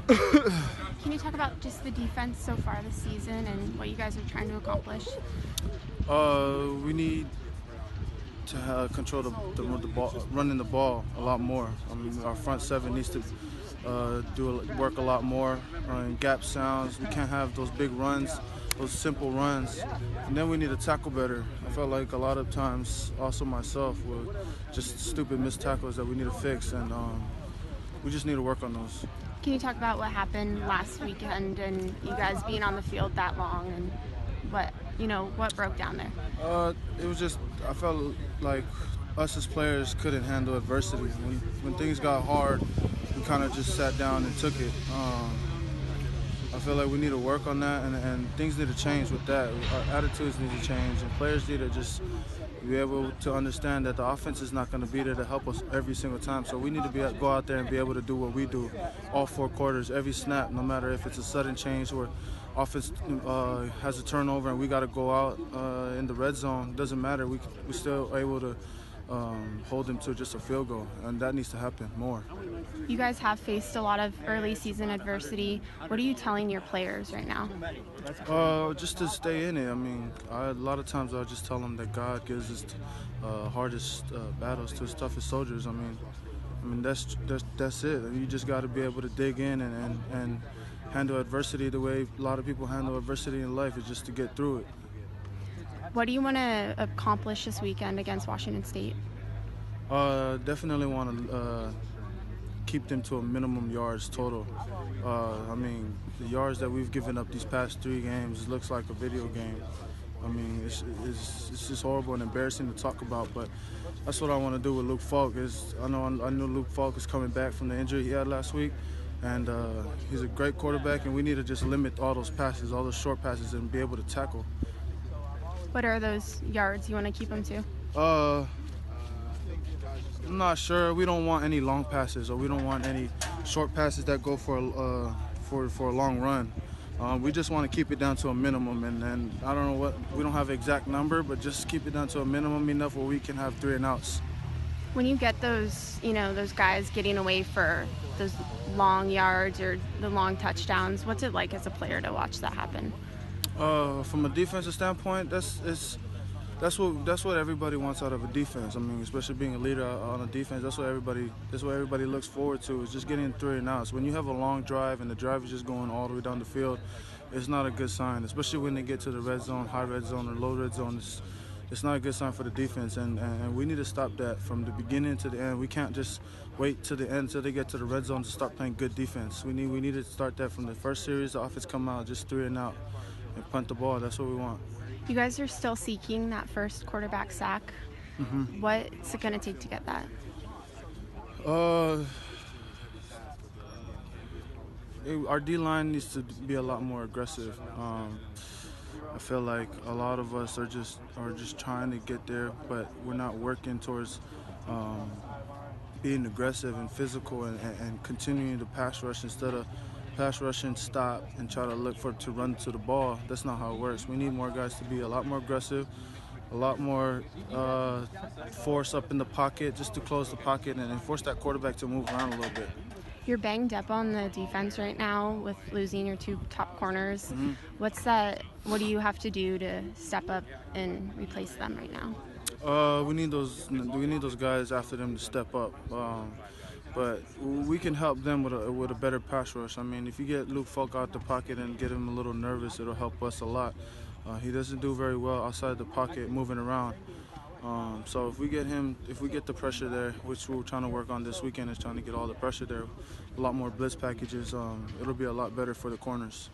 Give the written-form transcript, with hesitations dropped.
Can you talk about just the defense so far this season and what you guys are trying to accomplish? We need to control the ball, running the ball a lot more. I mean, our front seven needs to work a lot more in gap sounds. We can't have those big runs, those simple runs. And then we need to tackle better. I felt like a lot of times, also myself, were just stupid missed tackles that we need to fix, and we just need to work on those. Can you talk about what happened last weekend and you guys being on the field that long and what broke down there? It was just, I felt like us as players couldn't handle adversity. When things got hard, we kind of just sat down and took it. I feel like we need to work on that, and things need to change with that. Our attitudes need to change, and players need to just be able to understand that the offense is not going to be there to help us every single time. So we need to go out there and be able to do what we do all 4 quarters, every snap, no matter if it's a sudden change or offense has a turnover and we got to go out in the red zone. It doesn't matter. We're still able to hold them to just a field goal, and that needs to happen more. You guys have faced a lot of early season adversity. What are you telling your players right now? Just to stay in it. I mean, a lot of times I'll just tell them that God gives his hardest battles to his toughest soldiers. I mean that's it. You just got to be able to dig in and handle adversity the way a lot of people handle adversity in life, is just to get through it. What do you want to accomplish this weekend against Washington State? Definitely want to keep them to a minimum yards total. I mean, the yards that we've given up these past 3 games, it looks like a video game. I mean, it's just horrible and embarrassing to talk about, but that's what I want to do with Luke Falk. I know Luke Falk is coming back from the injury he had last week, and he's a great quarterback, and we need to just limit all those passes, all those short passes, and be able to tackle. What are those yards you want to keep them to? I'm not sure. We don't want any long passes, or we don't want any short passes that go for a long run. We just want to keep it down to a minimum, and I don't know we don't have an exact number, but just keep it down to a minimum enough where we can have 3 and outs. When you get those guys getting away for those long yards or the long touchdowns, what's it like as a player to watch that happen? From a defensive standpoint, that's what everybody wants out of a defense. I mean, especially being a leader on a defense, that's what everybody looks forward to, is just getting 3 and outs. When you have a long drive and the drive is just going all the way down the field, it's not a good sign, especially when they get to the red zone, high red zone, or low red zone. It's not a good sign for the defense, and we need to stop that from the beginning to the end. We can't just wait to the end till they get to the red zone to start playing good defense. We need to start that from the first series. The offense come out just 3 and out and punt the ball. That's what we want. You guys are still seeking that first quarterback sack. Mm-hmm. What's it going to take to get that? Our D-line needs to be a lot more aggressive. I feel like a lot of us are just trying to get there, but we're not working towards being aggressive and physical and continuing to pass rush instead of pass rush and stop and try to look to run to the ball. That's not how it works. We need more guys to be a lot more aggressive, a lot more force up in the pocket, just to close the pocket and force that quarterback to move around a little bit. You're banged up on the defense right now with losing your 2 top corners. Mm-hmm. What do you have to do to step up and replace them right now? We need those guys after them to step up. But we can help them with a better pass rush. I mean, if you get Luke Falk out the pocket and get him a little nervous, it'll help us a lot. He doesn't do very well outside the pocket, moving around. So if we get the pressure there, which we're trying to work on this weekend, is trying to get all the pressure there, a lot more blitz packages, it'll be a lot better for the corners.